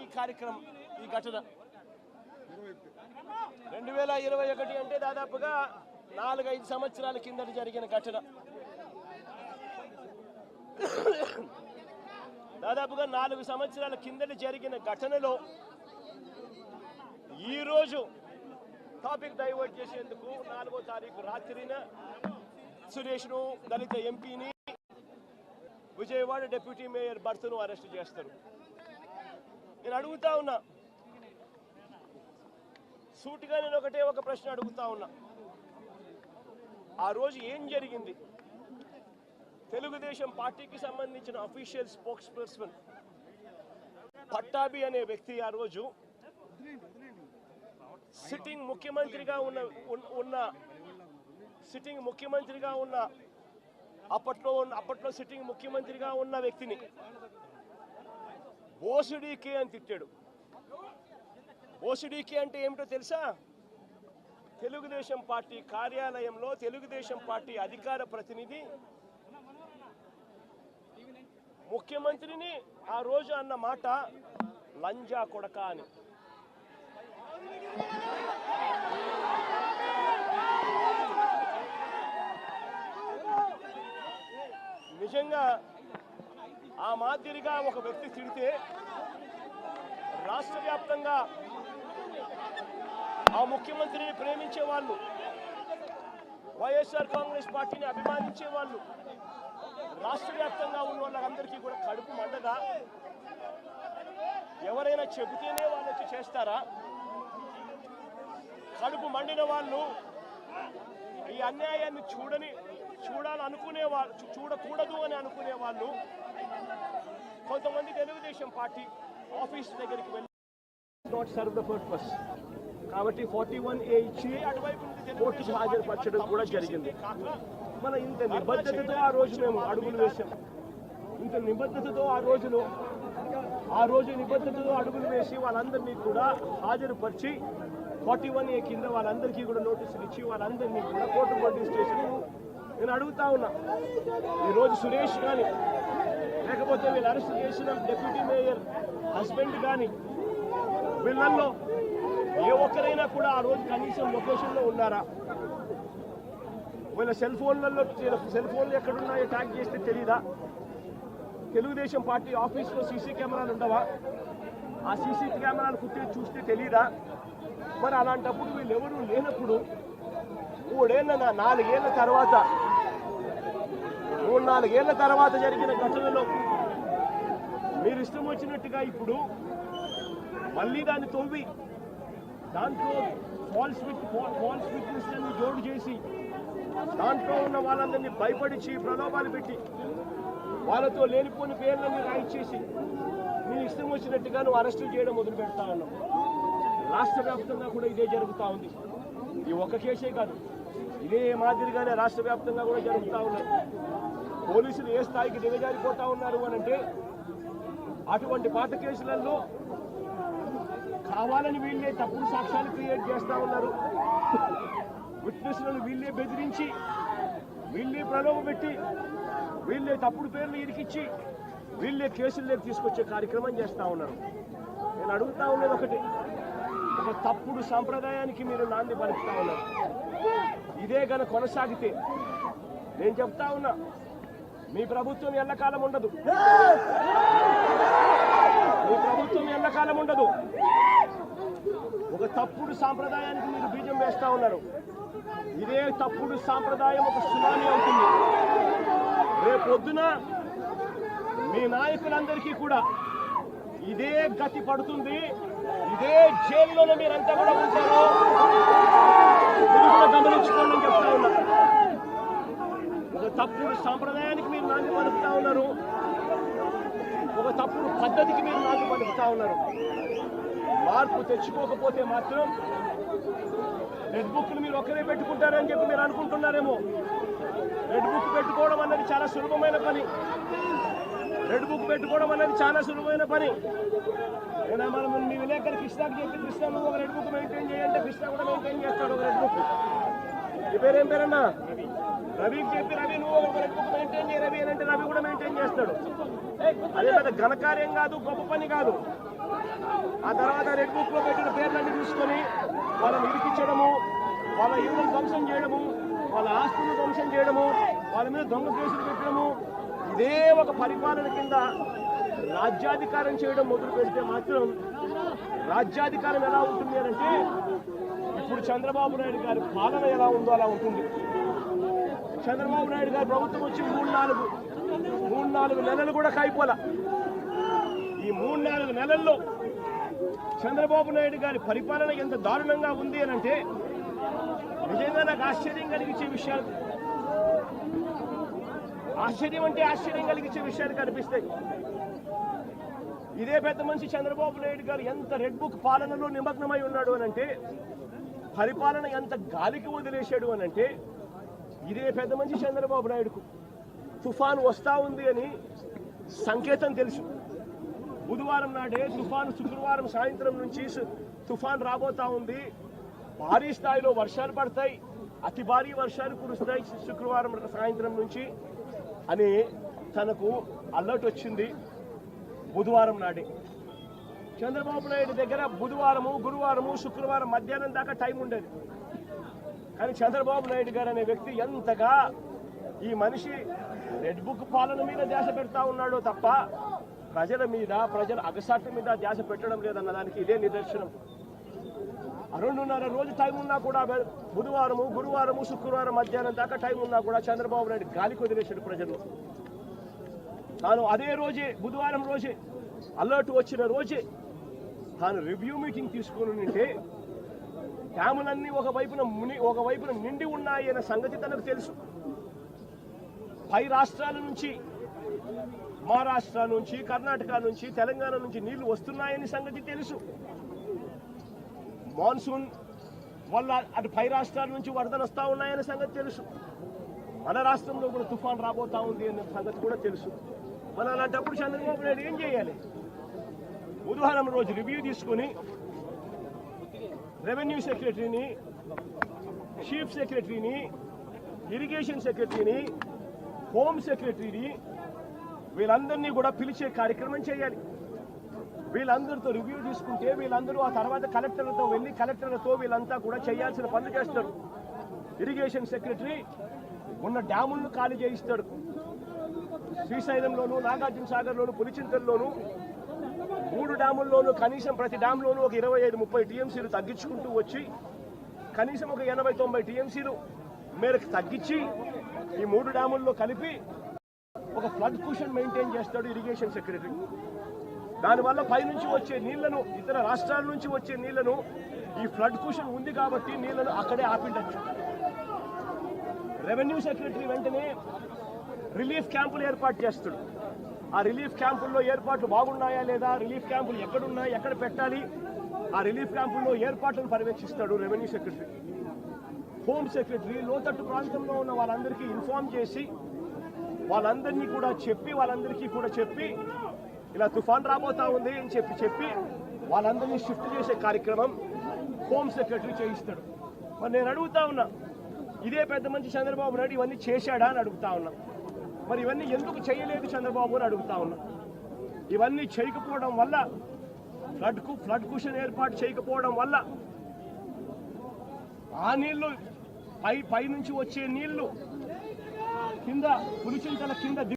ఈ కార్యక్రమం, ఈ ఘటన 2021 అంటే దాదాపుగా 4-5 సంవత్సరాల కిందట జరిగిన ఘటన. దాదాపుగా 4 సంవత్సరాల కిందట జరిగిన ఘటనలో ఈరోజు టాపిక్ డైవర్ట్ చేసేందుకు 4వ తారీఖు రాత్రిన సురేష్ను, దళిత ఎంపీని, విజయవాడ డిప్యూటీ మేయర్ భర్తను అరెస్ట్ చేస్తారు. నేను అడుగుతా ఉన్నా, సూటిగా నేను ఒక ప్రశ్న అడుగుతా ఉన్నా. ఆ రోజు ఏం జరిగింది? తెలుగుదేశం పార్టీకి సంబంధించిన అఫీషియల్ స్పోక్స్ పర్సన్ పట్టాభి అనే వ్యక్తి ఆ రోజు సిట్టింగ్ ముఖ్యమంత్రిగా ఉన్న అప్పట్లో సిట్టింగ్ ముఖ్యమంత్రిగా ఉన్న వ్యక్తిని బోసుడీకే అని తిట్టాడు. బోసుడీకే అంటే ఏమిటో తెలుసా? తెలుగుదేశం పార్టీ కార్యాలయంలో తెలుగుదేశం పార్టీ అధికార ప్రతినిధి ముఖ్యమంత్రిని ఆ రోజు అన్న మాట లంజా కొడక అని. నిజంగా ఆ మాదిరిగా ఒక వ్యక్తి తిడితే రాష్ట్ర వ్యాప్తంగా ఆ ముఖ్యమంత్రిని ప్రేమించే వాళ్ళు, వైఎస్ఆర్ కాంగ్రెస్ పార్టీని అభిమానించే వాళ్ళు, రాష్ట్ర వ్యాప్తంగా ఉన్న వాళ్ళందరికీ కూడా కడుపు మండగా ఎవరైనా చెబితేనే వాళ్ళు వచ్చి చేస్తారా? కడుపు మండిన వాళ్ళు ఈ అన్యాయాన్ని చూడాలనుకునే వాళ్ళు, చూడకూడదు అని అనుకునే వాళ్ళు కొంతమంది తెలుగుదేశం పార్టీ ఆఫీస్ దగ్గరికి వెళ్ళి నాట్ సర్వ్ ద పర్పస్ కాబట్టి 41A ఇచ్చి కోర్టుకు హాజరుపరచడం కూడా జరిగింది. మన ఇంత నిబద్ధతతో ఆ రోజు మేము అడుగులు వేసాం. ఇంత నిబద్ధతతో ఆ రోజు నిబద్ధతతో అడుగులు వేసి వాళ్ళందరినీ కూడా హాజరుపరిచి 41A కింద వాళ్ళందరికీ కూడా నోటీసులు ఇచ్చి వాళ్ళందరినీ కూడా కోర్టు ప్రొడ్యూస్ చేసి నేను అడుగుతా ఉన్నా, ఈరోజు సురేష్ కానీ లేకపోతే వీళ్ళు అరెస్ట్ చేసిన డిప్యూటీ మేయర్ హస్బెండ్ కానీ వీళ్ళల్లో ఏ ఒక్కరైనా కూడా ఆ రోజు కనీసం లొకేషన్లో ఉన్నారా? వీళ్ళ సెల్ ఫోన్లు ఎక్కడున్నాయో ట్యాగ్ చేస్తే తెలీదా? తెలుగుదేశం పార్టీ ఆఫీస్లో సీసీ కెమెరాలు ఉండవా? ఆ సీసీ కెమెరాలు కుట్టి చూస్తే తెలీదా? మరి అలాంటప్పుడు వీళ్ళెవరూ లేనప్పుడు 4 ఏళ్ల తర్వాత జరిగిన ఘటనలో మీరు ఇష్టం వచ్చినట్టుగా ఇప్పుడు మళ్ళీ దాన్ని తవ్వి దాంట్లో ఫాల్స్ విట్నెస్లను జోడు చేసి దాంట్లో ఉన్న వాళ్ళందరినీ భయపడిచి ప్రలోభాలు పెట్టి వాళ్ళతో లేనిపోని పేర్లన్నీ రాయిచేసి మీరు ఇష్టం వచ్చినట్టుగా నువ్వు అరెస్టులు చేయడం మొదలు పెడతా ఉన్నావు. రాష్ట్ర వ్యాప్తంగా కూడా ఇదే జరుగుతూ ఉంది. ఈ ఒక్క కేసే కాదు, ఇదే మాదిరిగానే రాష్ట్ర వ్యాప్తంగా కూడా జరుగుతూ ఉన్నాయి. పోలీసులు ఏ స్థాయికి దిగజారిపోతా ఉన్నారు అనంటే అటువంటి పాత కేసులలో కావాలని వీళ్ళే తప్పుడు సాక్ష్యాలు క్రియేట్ చేస్తూ ఉన్నారు. విట్నెస్లను వీళ్ళే బెదిరించి, వీళ్ళే ప్రలోభపెట్టి, వీళ్ళే తప్పుడు పేర్లు ఇరికిచ్చి, వీళ్ళే కేసుల్లోకి తీసుకొచ్చే కార్యక్రమం చేస్తూ ఉన్నారు. నేను అడుగుతా ఉన్నది ఒకటి, ఒక తప్పుడు సాంప్రదాయానికి మీరు నాంది పలుకుతా ఉన్నారు. ఇదే గన కొనసాగితే నేను చెప్తా ఉన్నా, మీ ప్రభుత్వం ఎల్లకాలం ఉండదు. ఒక తప్పుడు సాంప్రదాయానికి మీరు బీజం వేస్తా ఉన్నారు. ఇదే తప్పుడు సాంప్రదాయం ఒక సునామీ అవుతుంది. రేపొద్దున మీ నాయకులందరికీ కూడా ఇదే గతి పడుతుంది. ఇదే జైల్లోనే మీరంతా కూడా ఉంటారు. ఇది కూడా గమనించుకోండి అని చెప్తా ఉన్నా. ఒక తప్పుడు సాంప్రదాయానికి మీరు నాంది పలుకుతా ఉన్నారు. ఒక తప్పుడు పద్ధతికి మీరు నాంది పలుకుతా ఉన్నారు. మార్పు తెచ్చుకోకపోతే మాత్రం రెడ్ బుక్లు మీరు ఒక్కరే పెట్టుకుంటారని చెప్పి మీరు అనుకుంటున్నారేమో. రెడ్ బుక్ పెట్టుకోవడం అన్నది చాలా సులభమైన పని. మనం మీ విలేకరు కృష్ణకి చెప్పి కృష్ణ నువ్వు ఒక రెడ్ బుక్ మెయింటైన్ చేయాలంటే కృష్ణ కూడా మెయింటైన్ చేస్తాడు ఒక రెడ్ బుక్. ఈ పేరేం పేరన్నా? రవికి చెప్పి రవి నువ్వు ఒక రెడ్ బుక్ మెయింటైన్ చేయ రవి అని అంటే రవి కూడా మెయింటైన్ చేస్తాడు. అదే పెద్ద ఘనకార్యం కాదు, గొప్ప పని కాదు. ఆ తర్వాత రెడ్ బుక్ లో పెట్టిన పేర్లన్నీ చూసుకొని వాళ్ళని ఇరికించడము, వాళ్ళ ఇళ్ళను ధ్వంసం చేయడము, వాళ్ళ ఆస్తులను ధ్వంసం చేయడము, వాళ్ళ మీద దొంగ కేసులు పెట్టడము, ఇదే ఒక పరిపాలన కింద రాజ్యాధికారం చేయడం మొదలు పెడితే మాత్రం రాజ్యాధికారం ఎలా ఉంటుంది అంటే ఇప్పుడు చంద్రబాబు నాయుడు గారి పాలన ఎలా ఉందో అలా ఉంటుంది. చంద్రబాబు నాయుడు గారి ప్రభుత్వం వచ్చి మూడు నాలుగు నెలలు కూడా కాయిపోలా. ఈ 3-4 నెలల్లో చంద్రబాబు నాయుడు గారి పరిపాలన ఎంత దారుణంగా ఉంది అని అంటే నిజంగా నాకు ఆశ్చర్యం కలిగించే విషయాలు, ఆశ్చర్యం కలిగించే విషయాలు కనిపిస్తాయి. ఇదే పెద్ద మనిషి చంద్రబాబు నాయుడు గారు ఎంత రెడ్ బుక్ పాలనలో నిమగ్నమై ఉన్నాడు అనంటే, పరిపాలన ఎంత గాలికి వదిలేశాడు అనంటే, ఇదే పెద్ద మనిషి చంద్రబాబు నాయుడుకు తుఫాను వస్తా ఉంది అని సంకేతం తెలుసు. బుధవారం నాడే తుఫాను, శుక్రవారం సాయంత్రం నుంచి తుఫాను రాబోతా ఉంది, భారీ స్థాయిలో వర్షాలు పడతాయి, అతి భారీ వర్షాలు కురుస్తాయి శుక్రవారం సాయంత్రం నుంచి అని తనకు అలర్ట్ వచ్చింది. బుధవారం నాడే చంద్రబాబు నాయుడు దగ్గర బుధవారము, గురువారము, శుక్రవారం మధ్యాహ్నం దాకా టైం ఉండేది. కానీ చంద్రబాబు నాయుడు గారు అనే వ్యక్తి ఎంతగా ఈ మనిషి రెడ్ బుక్ పాలన మీద ధ్యాస పెడతా ఉన్నాడో తప్ప ప్రజల అగసాట్ల మీద ధ్యాస పెట్టడం లేదన్న దానికి ఇదే నిదర్శనం. 2.5 రోజు టైం ఉన్నా కూడా, బుధవారము, గురువారము, శుక్రవారం మధ్యాహ్నం దాకా టైం ఉన్నా కూడా చంద్రబాబు నాయుడు గాలికి వదిలేశాడు ప్రజలు. తాను అదే రోజే, బుధవారం రోజే, అలర్ట్ వచ్చిన రోజే తాను రివ్యూ మీటింగ్ తీసుకుని ఉంటే డ్యాములన్నీ ఒకవైపున నిండి ఉన్నాయి అనే సంగతి తనకు తెలుసు. పై రాష్ట్రాల నుంచి, మహారాష్ట్ర నుంచి, కర్ణాటక నుంచి, తెలంగాణ నుంచి నీళ్లు వస్తున్నాయని సంగతి తెలుసు. మాన్సూన్ వల్ల అటు పై రాష్ట్రాల నుంచి వరదలు వస్తూ ఉన్నాయనే సంగతి తెలుసు. మన రాష్ట్రంలో కూడా తుఫాన్ రాబోతా ఉంది అనే సంగతి కూడా తెలుసు. మన అలాంటప్పుడు చంద్రబాబు నాయుడు ఏం చేయాలి? బుధవారం రోజు రివ్యూ తీసుకుని రెవెన్యూ సెక్రటరీని, చీఫ్ సెక్రటరీని, ఇరిగేషన్ సెక్రటరీని, హోమ్ సెక్రటరీని వీళ్ళందరినీ కూడా పిలిచే కార్యక్రమం చేయాలి. వీళ్ళందరితో రివ్యూ తీసుకుంటే వీళ్ళందరూ ఆ తర్వాత కలెక్టర్లతో వెళ్ళి కలెక్టర్లతో వీళ్ళంతా కూడా చేయాల్సిన పనులు చేస్తారు. ఇరిగేషన్ సెక్రటరీ ఉన్న డ్యాములను ఖాళీ చేయిస్తాడు. శ్రీశైలంలోను, నాగార్జున సాగర్లోను, పులిచింతల్లోను 3 డ్యాముల్లోనూ కనీసం ప్రతి డ్యామ్లోనూ ఒక 25-30 టీఎంసీలు తగ్గించుకుంటూ వచ్చి కనీసం ఒక 80-90 టీఎంసీలు మేరకు తగ్గించి ఈ 3 డ్యాముల్లో కలిపి ఒక ఫ్లడ్ కుషన్ మెయింటైన్ చేస్తాడు ఇరిగేషన్ సెక్రటరీ. దానివల్ల పైనుంచి వచ్చే నీళ్లను, ఇతర రాష్ట్రాల నుంచి వచ్చే నీళ్లను, ఈ ఫ్లడ్ కుషన్ ఉంది కాబట్టి నీళ్లను అక్కడే ఆపిండొచ్చు. రెవెన్యూ సెక్రటరీ వెంటనే రిలీఫ్ క్యాంపులు ఏర్పాటు చేస్తాడు. ఆ రిలీఫ్ క్యాంపుల్లో ఏర్పాట్లు బాగున్నాయా లేదా, రిలీఫ్ క్యాంపులు ఎక్కడున్నాయి, ఎక్కడ పెట్టాలి, ఆ రిలీఫ్ క్యాంపుల్లో ఏర్పాట్లను పర్యవేక్షిస్తాడు రెవెన్యూ సెక్రటరీ. హోమ్ సెక్రటరీ లోతట్టు ప్రాంతంలో ఉన్న వాళ్ళందరికీ ఇన్ఫార్మ్ చేసి వాళ్ళందరికీ కూడా చెప్పి ఇలా తుఫాన్ రాబోతా ఉంది అని చెప్పి వాళ్ళందరినీ షిఫ్ట్ చేసే కార్యక్రమం హోమ్ సెక్రటరీ చేయిస్తాడు. మరి నేను అడుగుతా ఉన్నా, ఇదే పెద్ద మంచి చంద్రబాబు నాయుడు ఇవన్నీ చేశాడా అని అడుగుతా ఉన్నా. మరి ఇవన్నీ ఎందుకు చేయలేదు చంద్రబాబు అని అడుగుతా ఉన్నా. ఇవన్నీ చేయకపోవడం వల్ల, ఫ్లడ్ కుషన్ ఏర్పాటు చేయకపోవడం వల్ల ఆ నీళ్లు పై నుంచి వచ్చే నీళ్లు కింద పులిచింతల కింద